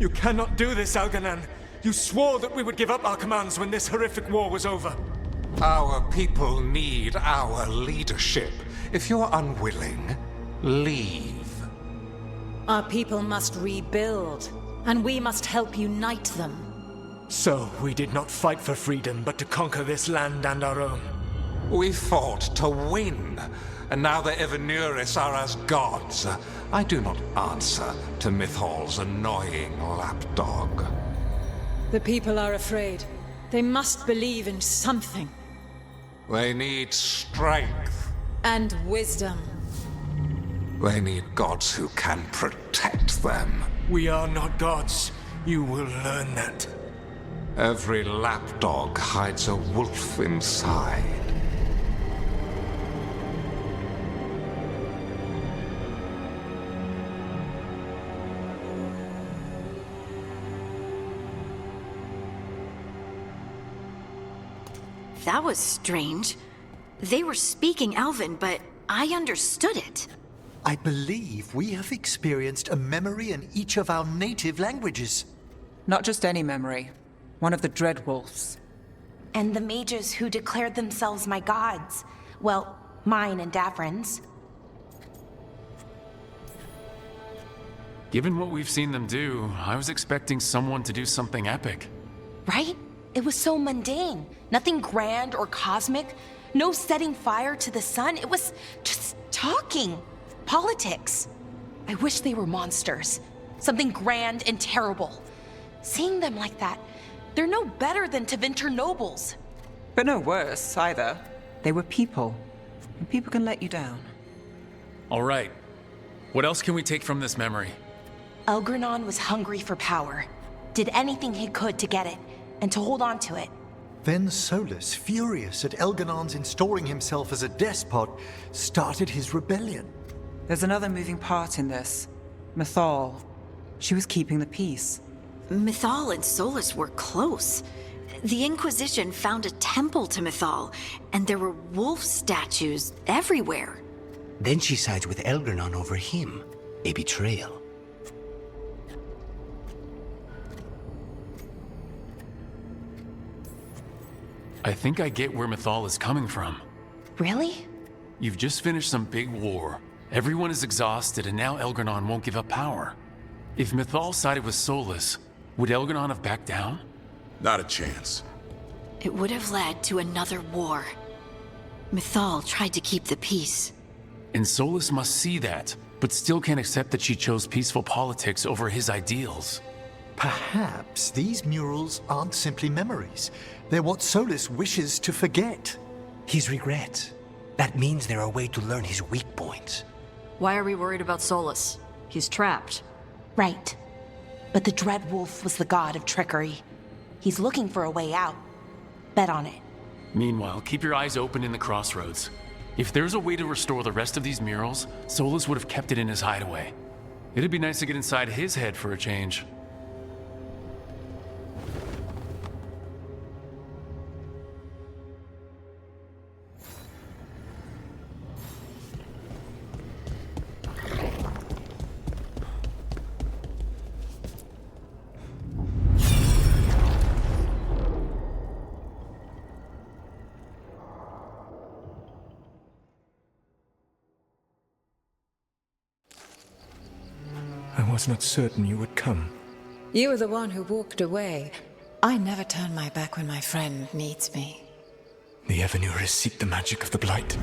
You cannot do this, Algernon. You swore that we would give up our commands when this horrific war was over. Our people need our leadership. If you're unwilling, leave. Our people must rebuild, and we must help unite them. So, we did not fight for freedom, but to conquer this land and our own. We fought to win, and now the Evenuris are as gods. I do not answer to Mythal's annoying lapdog. The people are afraid. They must believe in something. They need strength. And wisdom. They need gods who can protect them. We are not gods. You will learn that. Every lapdog hides a wolf inside. That was strange. They were speaking Elven, but I understood it. I believe we have experienced a memory in each of our native languages. Not just any memory. One of the Dreadwolves. And the mages who declared themselves my gods. Well, mine and Davrin's. Given what we've seen them do, I was expecting someone to do something epic. Right? It was so mundane. Nothing grand or cosmic. No setting fire to the sun. It was just talking. Politics. I wish they were monsters. Something grand and terrible. Seeing them like that, they're no better than Tevinter nobles. But no worse, either. They were people. And people can let you down. All right. What else can we take from this memory? Elgernon was hungry for power. Did anything he could to get it, and to hold on to it. Then Solus, furious at Elgernon's installing himself as a despot, started his rebellion. There's another moving part in this. Mythal. She was keeping the peace. Mythal and Solus were close. The Inquisition found a temple to Mythal, and there were wolf statues everywhere. Then she sides with Elgernon over him. A betrayal. I think I get where Mythal is coming from. Really? You've just finished some big war. Everyone is exhausted, and now Elgernon won't give up power. If Mythal sided with Solus, would Elgernon have backed down? Not a chance. It would have led to another war. Mythal tried to keep the peace. And Solus must see that, but still can't accept that she chose peaceful politics over his ideals. Perhaps these murals aren't simply memories. They're what Solus wishes to forget. His regrets. That means they're a way to learn his weak points. Why are we worried about Solus? He's trapped. Right. But the Dreadwolf was the god of trickery. He's looking for a way out. Bet on it. Meanwhile, keep your eyes open in the crossroads. If there's a way to restore the rest of these murals, Solus would have kept it in his hideaway. It'd be nice to get inside his head for a change. I was not certain you would come. You were the one who walked away. I never turn my back when my friend needs me. The Evenuris seek the magic of the Blight.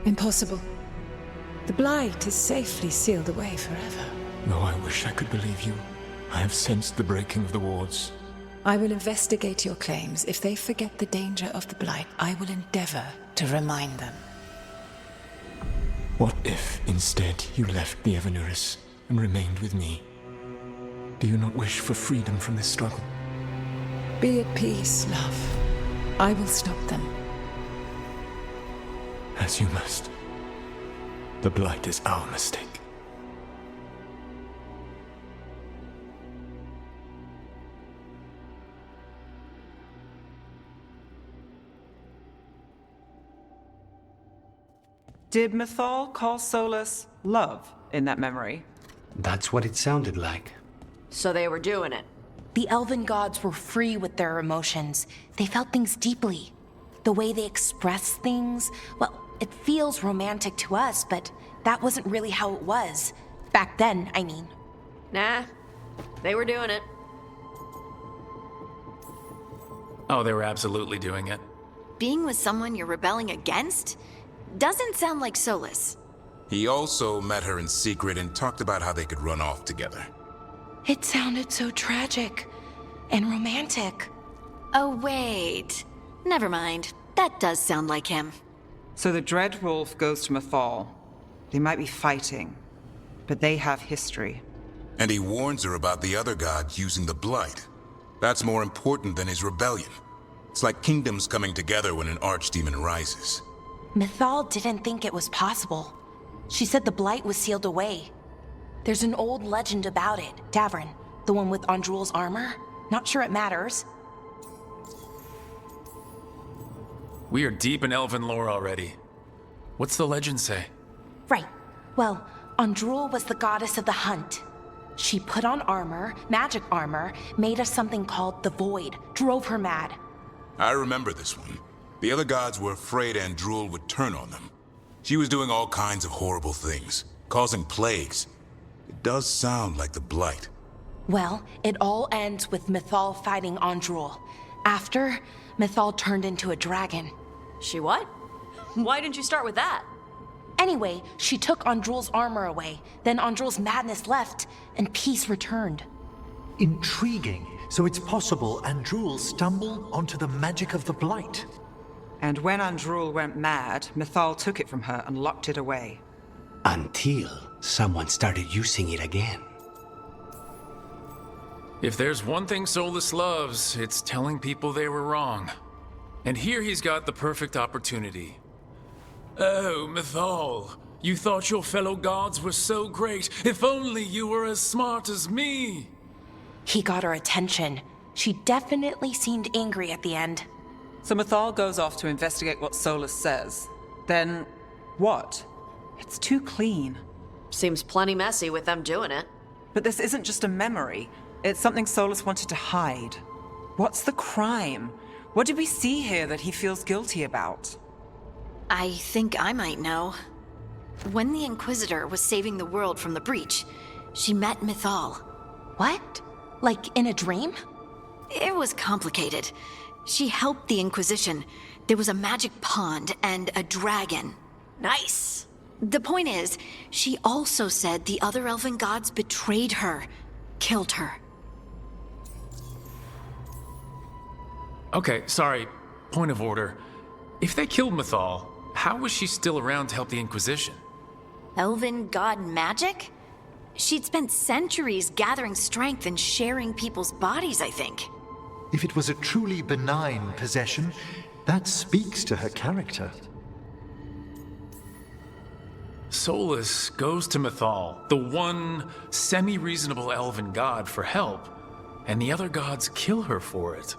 Impossible. The Blight is safely sealed away forever. Though I wish I could believe you, I have sensed the breaking of the wards. I will investigate your claims. If they forget the danger of the Blight, I will endeavor to remind them. What if, instead, you left the Evenuris and remained with me? Do you not wish for freedom from this struggle? Be at peace, love. I will stop them. As you must. The Blight is our mistake. Did Mythal call Solus love in that memory? That's what it sounded like. So they were doing it. The elven gods were free with their emotions. They felt things deeply. The way they express things, well, it feels romantic to us, but that wasn't really how it was. Back then, I mean. Nah, they were doing it. Oh, they were absolutely doing it. Being with someone you're rebelling against? Doesn't sound like Solus. He also met her in secret and talked about how they could run off together. It sounded so tragic and romantic. Oh, wait. Never mind. That does sound like him. So the Dreadwolf goes to Mythal. They might be fighting, but they have history. And he warns her about the other gods using the Blight. That's more important than his rebellion. It's like kingdoms coming together when an archdemon rises. Mythal didn't think it was possible. She said the Blight was sealed away. There's an old legend about it. Davrin, the one with Andrul's armor. Not sure it matters. We are deep in elven lore already. What's the legend say? Right. Well, Andrul was the goddess of the hunt. She put on armor, magic armor, made of something called the Void, drove her mad. I remember this one. The other gods were afraid Andrul would turn on them. She was doing all kinds of horrible things, causing plagues. It does sound like the Blight. Well, it all ends with Mythal fighting Andrul. After, Mythal turned into a dragon. She what? Why didn't you start with that? Anyway, she took Andrul's armor away. Then Andrul's madness left, and peace returned. Intriguing. So it's possible Andrul stumbled onto the magic of the Blight. And when Andrul went mad, Mythal took it from her and locked it away. Until someone started using it again. If there's one thing Solus loves, it's telling people they were wrong. And here he's got the perfect opportunity. Oh, Mythal, you thought your fellow gods were so great. If only you were as smart as me. He got her attention. She definitely seemed angry at the end. So Mythal goes off to investigate what Solus says. Then, what? It's too clean. Seems plenty messy with them doing it. But this isn't just a memory. It's something Solus wanted to hide. What's the crime? What did we see here that he feels guilty about? I think I might know. When the Inquisitor was saving the world from the breach, she met Mythal. What? Like in a dream? It was complicated. She helped the Inquisition. There was a magic pond and a dragon. Nice. The point is, she also said the other elven gods betrayed her, killed her. Okay, sorry. Point of order. If they killed Mythal, how was she still around to help the Inquisition? Elven god magic? She'd spent centuries gathering strength and sharing people's bodies, I think. If it was a truly benign possession, that speaks to her character. Solus goes to Mythal, the one semi-reasonable elven god, for help, and the other gods kill her for it.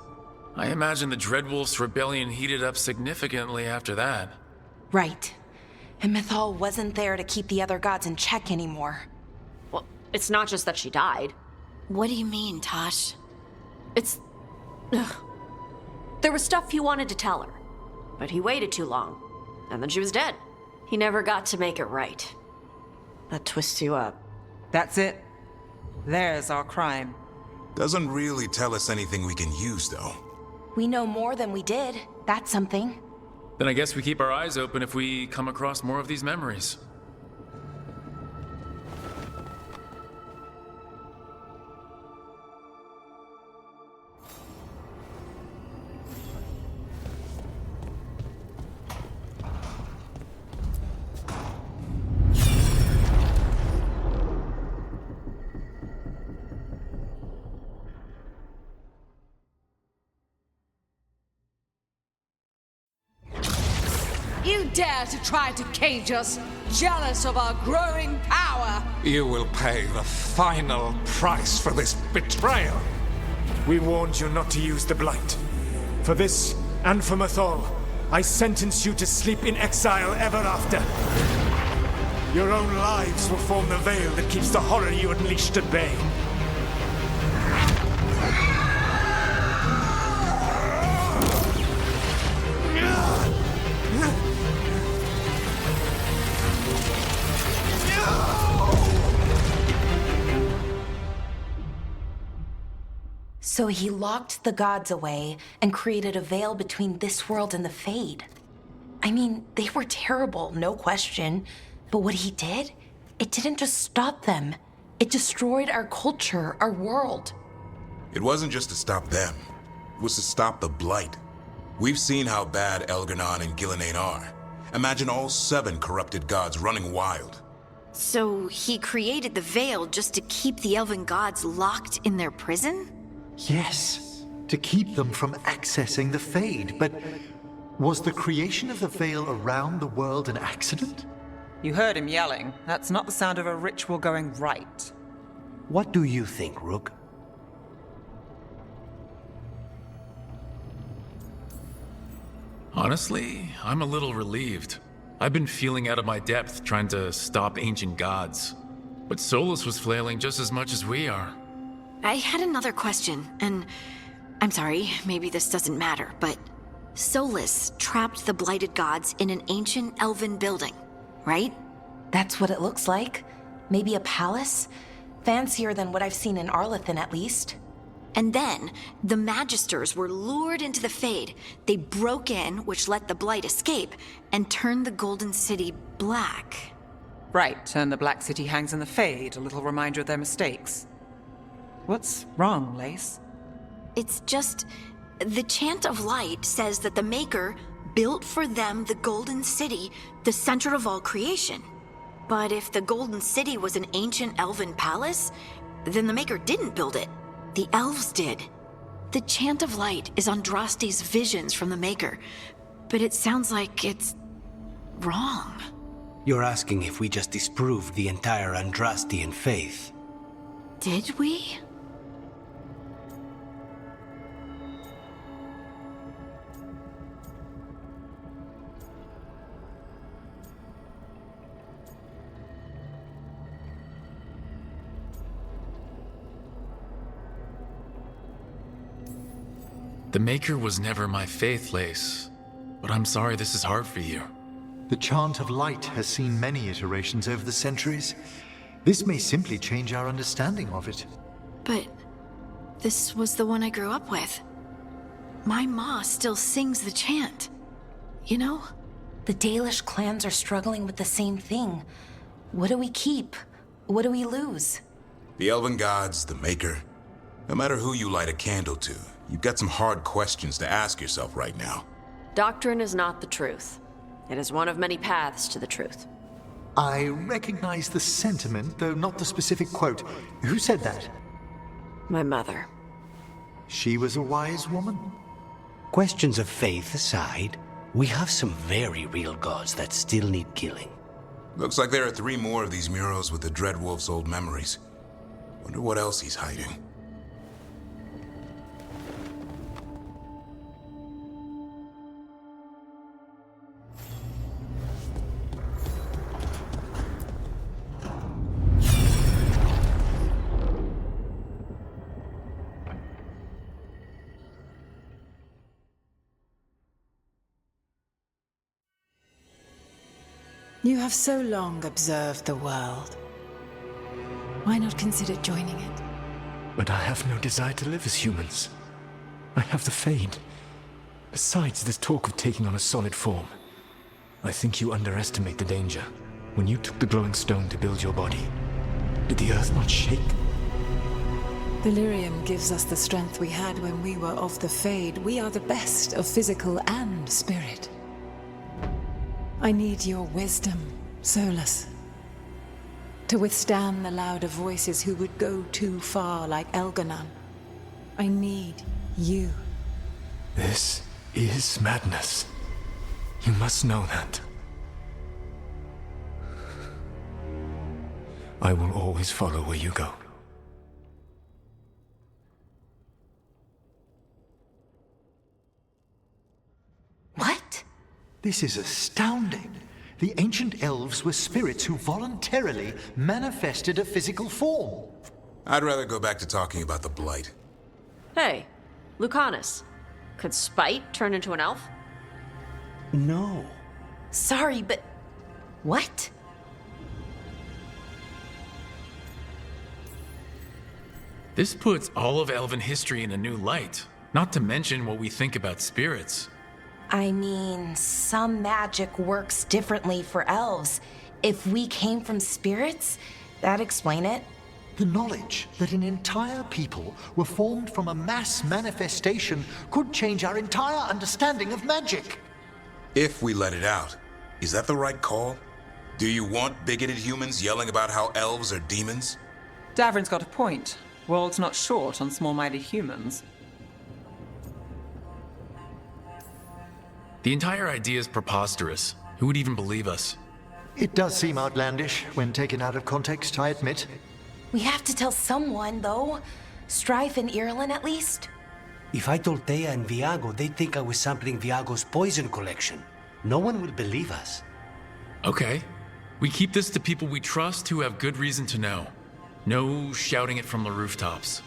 I imagine the Dreadwolf's rebellion heated up significantly after that. Right. And Mythal wasn't there to keep the other gods in check anymore. Well, it's not just that she died. What do you mean, Tosh? It's... Ugh. There was stuff he wanted to tell her, but he waited too long, and then she was dead. He never got to make it right. That twists you up. That's it. There's our crime. Doesn't really tell us anything we can use, though. We know more than we did. That's something. Then I guess we keep our eyes open if we come across more of these memories. You dare to try to cage us, jealous of our growing power! You will pay the final price for this betrayal. We warned you not to use the Blight. For this, and for Mythal, I sentence you to sleep in exile ever after. Your own lives will form the veil that keeps the horror you unleashed at bay. So he locked the gods away and created a veil between this world and the Fade. I mean, they were terrible, no question. But what he did, it didn't just stop them. It destroyed our culture, our world. It wasn't just to stop them. It was to stop the Blight. We've seen how bad Elganon and Gillenane are. Imagine all 7 corrupted gods running wild. So he created the Veil just to keep the elven gods locked in their prison? Yes, to keep them from accessing the Fade. But was the creation of the Veil around the world an accident? You heard him yelling. That's not the sound of a ritual going right. What do you think, Rook? Honestly, I'm a little relieved. I've been feeling out of my depth trying to stop ancient gods. But Solus was flailing just as much as we are. I had another question, and I'm sorry, maybe this doesn't matter, but Solus trapped the blighted gods in an ancient elven building, right? That's what it looks like. Maybe a palace? Fancier than what I've seen in Arlethan, at least. And then, the Magisters were lured into the Fade. They broke in, which let the Blight escape, and turned the Golden City black. Right, and the Black City hangs in the Fade, a little reminder of their mistakes. What's wrong, Lace? It's just... the Chant of Light says that the Maker built for them the Golden City, the center of all creation. But if the Golden City was an ancient elven palace, then the Maker didn't build it. The elves did. The Chant of Light is Andraste's visions from the Maker, but it sounds like it's wrong. You're asking if we just disproved the entire Andrastian faith. Did we? The Maker was never my faith, Lace. But I'm sorry this is hard for you. The Chant of Light has seen many iterations over the centuries. This may simply change our understanding of it. But this was the one I grew up with. My ma still sings the chant. You know? The Dalish clans are struggling with the same thing. What do we keep? What do we lose? The elven gods, the Maker. No matter who you light a candle to, you've got some hard questions to ask yourself right now. Doctrine is not the truth. It is one of many paths to the truth. I recognize the sentiment, though not the specific quote. Who said that? My mother. She was a wise woman? Questions of faith aside, we have some very real gods that still need killing. Looks like there are 3 more of these murals with the Dreadwolf's old memories. Wonder what else he's hiding. You have so long observed the world. Why not consider joining it? But I have no desire to live as humans. I have the Fade. Besides this talk of taking on a solid form, I think you underestimate the danger. When you took the glowing stone to build your body, did the earth not shake? Delirium gives us the strength we had when we were of the Fade. We are the best of physical and spirit. I need your wisdom, Solus. To withstand the louder voices who would go too far like Elganon. I need you. This is madness. You must know that. I will always follow where you go. What? This is astounding. The ancient elves were spirits who voluntarily manifested a physical form. I'd rather go back to talking about the Blight. Hey, Lucanus. Could Spite turn into an elf? No. Sorry, but... what? This puts all of elven history in a new light, not to mention what we think about spirits. I mean, some magic works differently for elves. If we came from spirits, that'd explain it. The knowledge that an entire people were formed from a mass manifestation could change our entire understanding of magic. If we let it out, is that the right call? Do you want bigoted humans yelling about how elves are demons? Davrin's got a point. World's not short on small-minded humans. The entire idea is preposterous. Who would even believe us? It does seem outlandish when taken out of context, I admit. We have to tell someone, though. Strife and Ireland, at least. If I told Thea and Viago, they'd think I was sampling Viago's poison collection. No one will believe us. Okay. We keep this to people we trust who have good reason to know. No shouting it from the rooftops.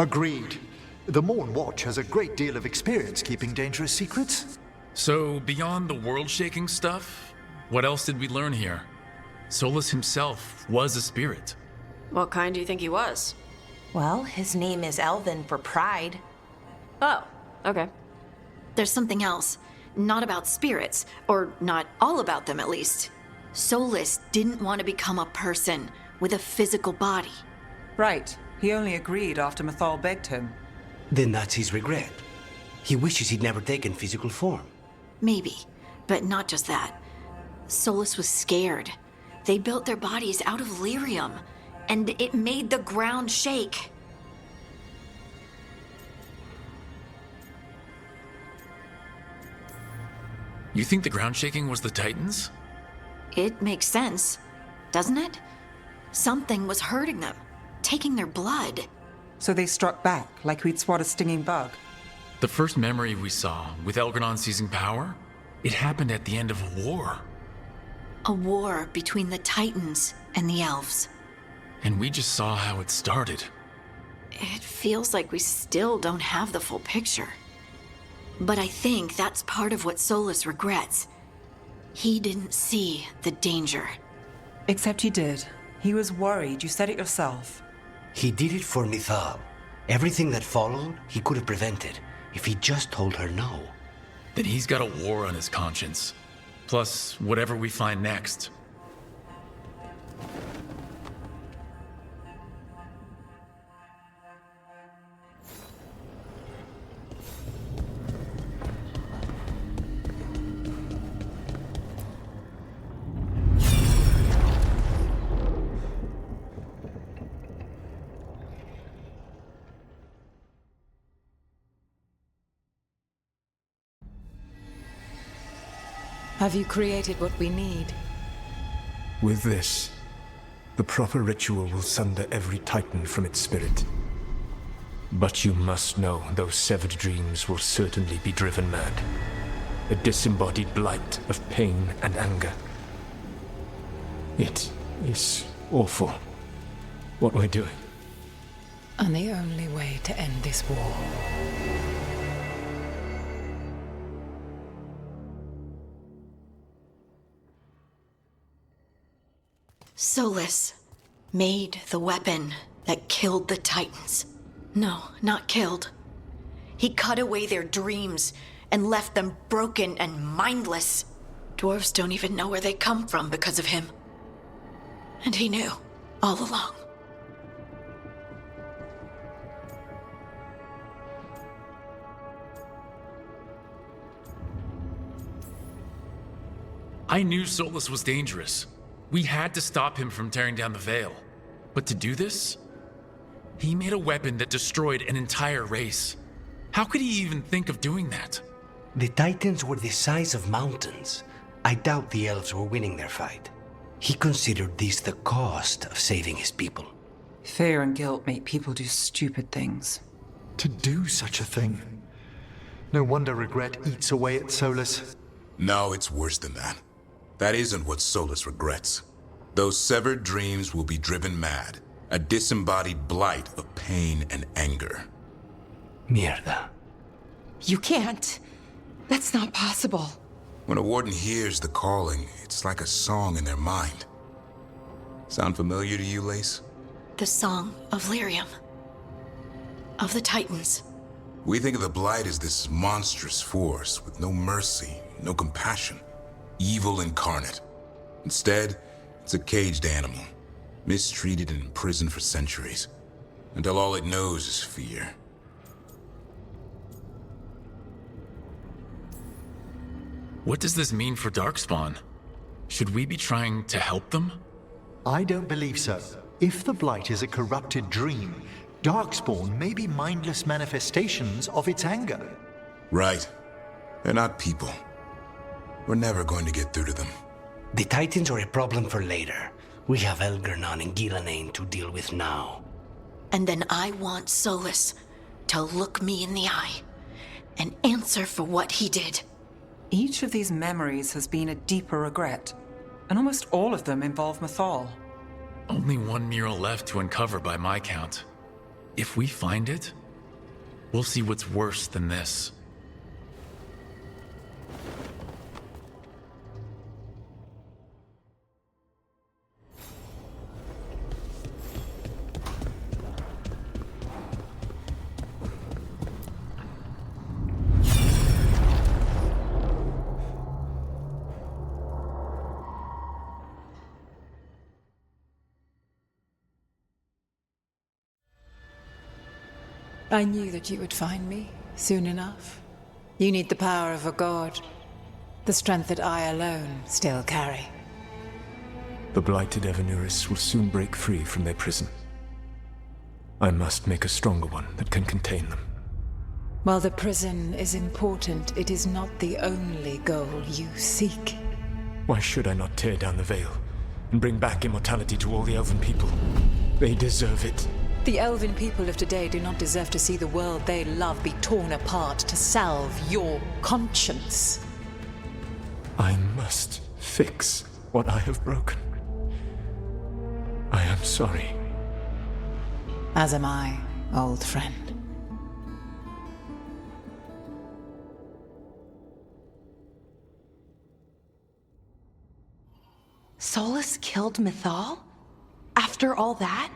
Agreed. The Morn Watch has a great deal of experience keeping dangerous secrets. So, beyond the world-shaking stuff, what else did we learn here? Solus himself was a spirit. What kind do you think he was? Well, his name is Elven for pride. Oh, okay. There's something else. Not about spirits, or not all about them at least. Solus didn't want to become a person with a physical body. Right. He only agreed after Mythal begged him. Then that's his regret. He wishes he'd never taken physical form. Maybe, but not just that. Solus was scared. They built their bodies out of lyrium, and it made the ground shake. You think the ground shaking was the Titans? It makes sense, doesn't it? Something was hurting them, taking their blood. So they struck back, like we'd swat a stinging bug. The first memory we saw, with Elgranon seizing power, it happened at the end of a war. A war between the Titans and the elves. And we just saw how it started. It feels like we still don't have the full picture. But I think that's part of what Solus regrets. He didn't see the danger. Except he did. He was worried. You said it yourself. He did it for Mythal. Everything that followed, he could have prevented if he just told her no. Then he's got a war on his conscience. Plus, whatever we find next. Have you created what we need? With this, the proper ritual will sunder every Titan from its spirit. But you must know those severed dreams will certainly be driven mad. A disembodied blight of pain and anger. It is awful what we're doing. And the only way to end this war. Solus made the weapon that killed the Titans. No, not killed. He cut away their dreams and left them broken and mindless. Dwarves don't even know where they come from because of him. And he knew all along. I knew Solus was dangerous. We had to stop him from tearing down the Veil. But to do this, he made a weapon that destroyed an entire race. How could he even think of doing that? The Titans were the size of mountains. I doubt the elves were winning their fight. He considered this the cost of saving his people. Fear and guilt make people do stupid things. To do such a thing. No wonder regret eats away at Solus. No, it's worse than that. That isn't what Solus regrets. Those severed dreams will be driven mad. A disembodied blight of pain and anger. Mierda. You can't. That's not possible. When a warden hears the calling, it's like a song in their mind. Sound familiar to you, Lace? The Song of Lyrium. of the Titans. We think of the Blight as this monstrous force with no mercy, no compassion, evil incarnate. Instead, it's a caged animal, mistreated and imprisoned for centuries, until all it knows is fear. What does this mean for Darkspawn? Should we be trying to help them? I don't believe so. If the Blight is a corrupted dream, Darkspawn may be mindless manifestations of its anger. Right. They're not people. We're never going to get through to them. The Titans are a problem for later. We have Elgernon and Gillanane to deal with now. And then I want Solus to look me in the eye and answer for what he did. Each of these memories has been a deeper regret, and almost all of them involve Mythal. Only one mural left to uncover by my count. If we find it, we'll see what's worse than this. I knew that you would find me soon enough. You need the power of a god, the strength that I alone still carry. The blighted Evanuris will soon break free from their prison. I must make a stronger one that can contain them. While the prison is important, it is not the only goal you seek. Why should I not tear down the veil and bring back immortality to all the Elven people? They deserve it. The Elven people of today do not deserve to see the world they love be torn apart to salve your conscience. I must fix what I have broken. I am sorry. As am I, old friend. Solus killed Mythal? After all that?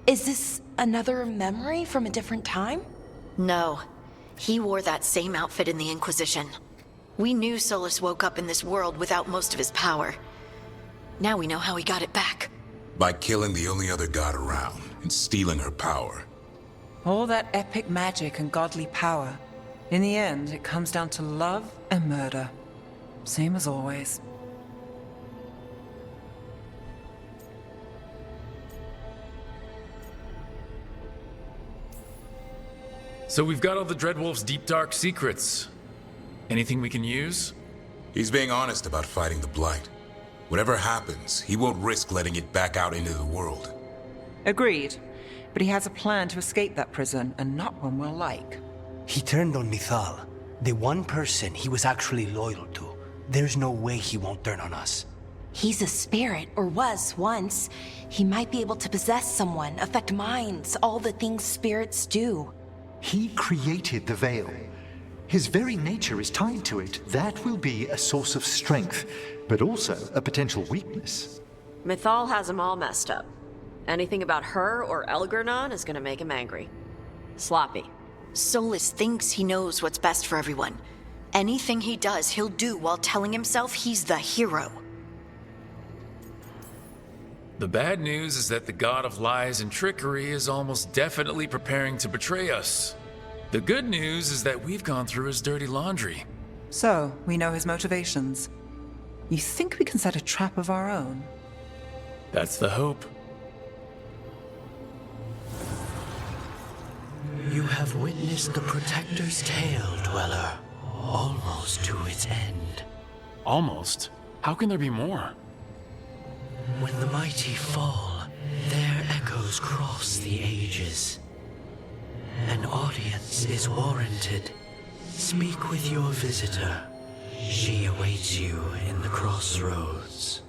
Is this another memory from a different time? No. He wore that same outfit in the Inquisition. We knew Solus woke up in this world without most of his power. Now we know how he got it back. By killing the only other god around and stealing her power. All that epic magic and godly power. In the end, it comes down to love and murder. Same as always. So we've got all the Dreadwolf's deep dark secrets. Anything we can use? He's being honest about fighting the Blight. Whatever happens, he won't risk letting it back out into the world. Agreed. But he has a plan to escape that prison, and not one we'll like. He turned on Mythal, the one person he was actually loyal to. There's no way he won't turn on us. He's a spirit, or was once. He might be able to possess someone, affect minds, all the things spirits do. He created the veil. His very nature is tied to it. That will be a source of strength, but also a potential weakness. Mythal has him all messed up. Anything about her or Elgernon is gonna make him angry. Sloppy. Solus thinks he knows what's best for everyone. Anything he does, he'll do while telling himself he's the hero. The bad news is that the god of lies and trickery is almost definitely preparing to betray us. The good news is that we've gone through his dirty laundry. So, we know his motivations. You think we can set a trap of our own? That's the hope. You have witnessed the Protector's tale, Dweller, almost to its end. Almost? How can there be more? When the mighty fall, their echoes cross the ages. An audience is warranted. Speak with your visitor. She awaits you in the crossroads.